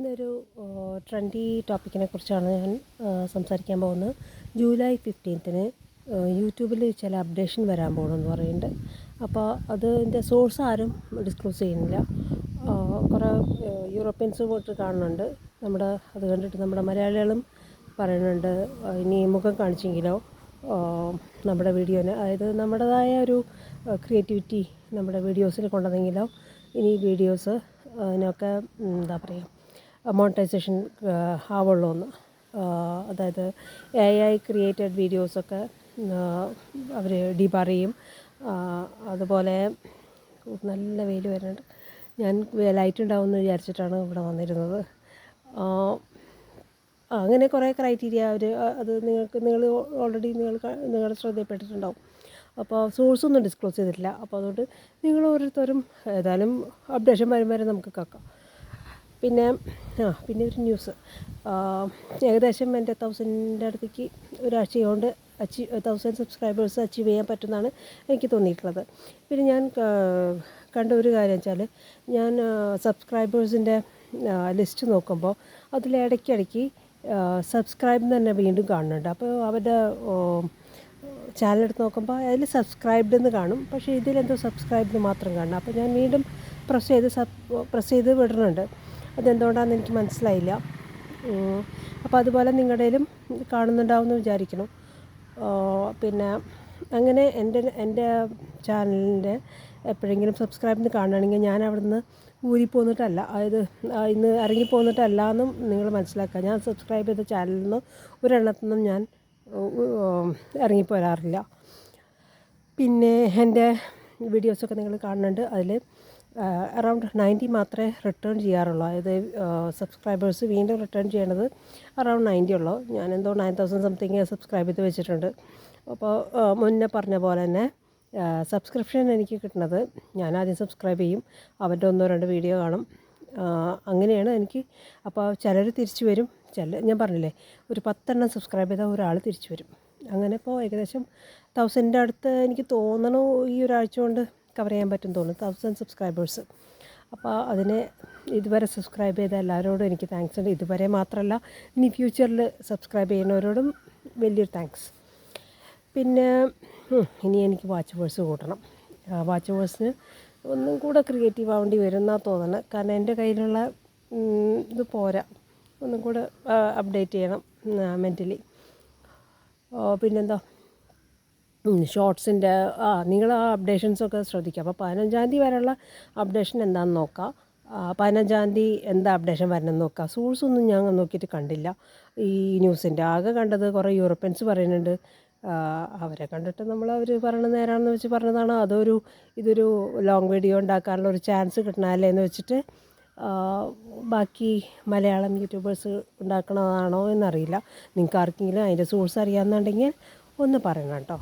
ഇന്നൊരു ട്രെൻഡി ടോപ്പിക്കിനെ കുറിച്ചാണ് ഞാൻ സംസാരിക്കാൻ പോകുന്നത്. ജൂലൈ 15-ന് യൂട്യൂബിൽ ചില അപ്ഡേഷൻ വരാൻ പോകണമെന്ന് പറയുന്നുണ്ട്. അപ്പോൾ അതിൻ്റെ സോഴ്സ് ആരും ഡിസ്ക്ലോസ് ചെയ്യുന്നില്ല. കുറേ യൂറോപ്യൻസ് പോയിട്ട് കാണുന്നുണ്ട്. അത് കണ്ടിട്ട് നമ്മുടെ മലയാളികളും പറയുന്നുണ്ട്, ഇനി മുഖം കാണിച്ചെങ്കിലോ നമ്മുടെ വീഡിയോന്, അതായത് നമ്മുടേതായ ഒരു ക്രിയേറ്റിവിറ്റി നമ്മുടെ വീഡിയോസിൽ കൊണ്ടുവന്നെങ്കിലോ ഇനി വീഡിയോസ് അതിനൊക്കെ എന്താ പറയുക, മോണിറ്റൈസേഷൻ ആവുള്ളൂ എന്ന്. അതായത് AI ക്രിയേറ്റഡ് വീഡിയോസൊക്കെ അവർ ഡീബാർ ചെയ്യും. അതുപോലെ നല്ല വെയിൽ വരുന്നുണ്ട്. ഞാൻ ലൈറ്റ് ഉണ്ടാവുമെന്ന് വിചാരിച്ചിട്ടാണ് ഇവിടെ വന്നിരുന്നത്. അങ്ങനെ കുറേ ക്രൈറ്റീരിയ അത് നിങ്ങൾ ഓൾറെഡി നിങ്ങളുടെ ശ്രദ്ധയിൽപ്പെട്ടിട്ടുണ്ടാവും. അപ്പോൾ സോഴ്സൊന്നും ഡിസ്ക്ലോസ് ചെയ്തിട്ടില്ല. അപ്പോൾ അതുകൊണ്ട് നിങ്ങൾ ഓരോരുത്തരും ഏതായാലും അപ്ഡേഷൻ വരും വരെ നമുക്ക് കേൾക്കാം. പിന്നെ ഒരു ന്യൂസ്, ഏകദേശം എൻ്റെ 1000-ൻ്റെ അടുത്തേക്ക് ഒരാഴ്ച കൊണ്ട് 1000 സബ്സ്ക്രൈബേഴ്സ് അച്ചീവ് ചെയ്യാൻ പറ്റുമെന്നാണ് എനിക്ക് തോന്നിയിട്ടുള്ളത്. പിന്നെ ഞാൻ കണ്ട ഒരു കാര്യം വെച്ചാൽ, ഞാൻ സബ്സ്ക്രൈബേഴ്സിൻ്റെ ലിസ്റ്റ് നോക്കുമ്പോൾ അതിൽ ഇടയ്ക്കിടയ്ക്ക് സബ്സ്ക്രൈബ് തന്നെ വീണ്ടും കാണുന്നുണ്ട്. അപ്പോൾ അവരുടെ ചാനലെടുത്ത് നോക്കുമ്പോൾ അതിൽ സബ്സ്ക്രൈബ്ഡ് എന്ന് കാണും, പക്ഷേ ഇതിലെന്തോ സബ്സ്ക്രൈബ്ഡ് മാത്രം കാണണം. അപ്പോൾ ഞാൻ വീണ്ടും പ്രസ് ചെയ്ത് വിടുന്നുണ്ട്. അതെന്തുകൊണ്ടാണെന്ന് എനിക്ക് മനസ്സിലായില്ല. അപ്പോൾ അതുപോലെ നിങ്ങളുടെയിലും കാണുന്നുണ്ടാവുമെന്ന് വിചാരിക്കണം. പിന്നെ അങ്ങനെ എൻ്റെ ചാനലിൻ്റെ എപ്പോഴെങ്കിലും സബ്സ്ക്രൈബ് കാണുകയാണെങ്കിൽ ഞാൻ അവിടെ നിന്ന് ഊരിപ്പോന്നിട്ടല്ല, അതായത് ഇന്ന് ഇറങ്ങിപ്പോന്നിട്ടല്ല എന്നും നിങ്ങൾ മനസ്സിലാക്കുക. ഞാൻ സബ്സ്ക്രൈബ് ചെയ്ത ചാനലിൽ നിന്ന് ഒരെണ്ണത്തിൽ നിന്നും ഞാൻ ഇറങ്ങിപ്പോരാറില്ല. പിന്നെ എൻ്റെ വീഡിയോസൊക്കെ നിങ്ങൾ കാണുന്നുണ്ട്. അതിൽ അറൗണ്ട് 90 മാത്രമേ റിട്ടേൺ ചെയ്യാറുള്ളൂ. അതായത് സബ്സ്ക്രൈബേഴ്സ് വീണ്ടും റിട്ടേൺ ചെയ്യണത് അറൗണ്ട് 90 ഉള്ളൂ. ഞാനെന്തോ 9000 സംതിങ് സബ്സ്ക്രൈബ് ചെയ്ത് വെച്ചിട്ടുണ്ട്. അപ്പോൾ മുന്നേ പറഞ്ഞ പോലെ തന്നെ സബ്സ്ക്രിപ്ഷൻ എനിക്ക് കിട്ടുന്നത്, ഞാനാദ്യം സബ്സ്ക്രൈബ് ചെയ്യും, അവരുടെ 1-2 വീഡിയോ കാണും, അങ്ങനെയാണ് എനിക്ക്. അപ്പോൾ ചിലർ തിരിച്ചു വരും, ഞാൻ പറഞ്ഞില്ലേ, ഒരു 10 എണ്ണം സബ്സ്ക്രൈബ് ചെയ്താൽ ഒരാൾ തിരിച്ചു വരും. അങ്ങനെ ഇപ്പോൾ ഏകദേശം 1000-ൻ്റെ അടുത്ത് എനിക്ക് തോന്നണു ഈ ഒരാഴ്ച കൊണ്ട് കവർ ചെയ്യാൻ പറ്റും തോന്നുന്നു, 1000 സബ്സ്ക്രൈബേഴ്സ്. അപ്പോൾ അതിനെ ഇതുവരെ സബ്സ്ക്രൈബ് ചെയ്ത എല്ലാവരോടും എനിക്ക് താങ്ക്സ് ഉണ്ട്. ഇതുവരെ മാത്രമല്ല, ഇനി ഫ്യൂച്ചറിൽ സബ്സ്ക്രൈബ് ചെയ്യുന്നവരോടും വലിയൊരു താങ്ക്സ്. പിന്നെ ഇനി എനിക്ക് വാച്ചവേഴ്സ് കൂട്ടണം. വാച്ചവേഴ്സിന് ഒന്നും കൂടെ ക്രിയേറ്റീവ് ആവേണ്ടി വരും എന്നാണ് തോന്നുന്നത്. കാരണം എൻ്റെ കയ്യിലുള്ള ഇത് പോരാ, ഒന്നും കൂടെ അപ്ഡേറ്റ് ചെയ്യണം മെൻ്റലി. പിന്നെന്താ, ഷോർട്സിൻ്റെ നിങ്ങൾ ആ അപ്ഡേഷൻസൊക്കെ ശ്രദ്ധിക്കുക. അപ്പോൾ 15-ാം തീയതി വരെയുള്ള അപ്ഡേഷൻ എന്താണെന്ന് നോക്കാം. 15-ാം തീയതി എന്താ അപ്ഡേഷൻ വരണമെന്ന് നോക്കുക. സോഴ്സൊന്നും ഞാൻ നോക്കിയിട്ട് കണ്ടില്ല ഈ ന്യൂസിൻ്റെ. ആകെ കണ്ടത് കുറേ യൂറോപ്യൻസ് പറയുന്നുണ്ട്. അവരെ കണ്ടിട്ട് അവർ പറയണത് നേരാണെന്ന് വെച്ച് പറഞ്ഞതാണോ, ഇതൊരു ലോങ് വീഡിയോ ഉണ്ടാക്കാനുള്ള ഒരു ചാൻസ് കിട്ടണമല്ലേ എന്ന് വെച്ചിട്ട് ബാക്കി മലയാളം യൂട്യൂബേഴ്സ് ഉണ്ടാക്കണതാണോ എന്നറിയില്ല. നിങ്ങൾക്ക് ആർക്കെങ്കിലും അതിൻ്റെ സോഴ്സ് അറിയാമെന്നുണ്ടെങ്കിൽ ഒന്ന് പറയണം കേട്ടോ.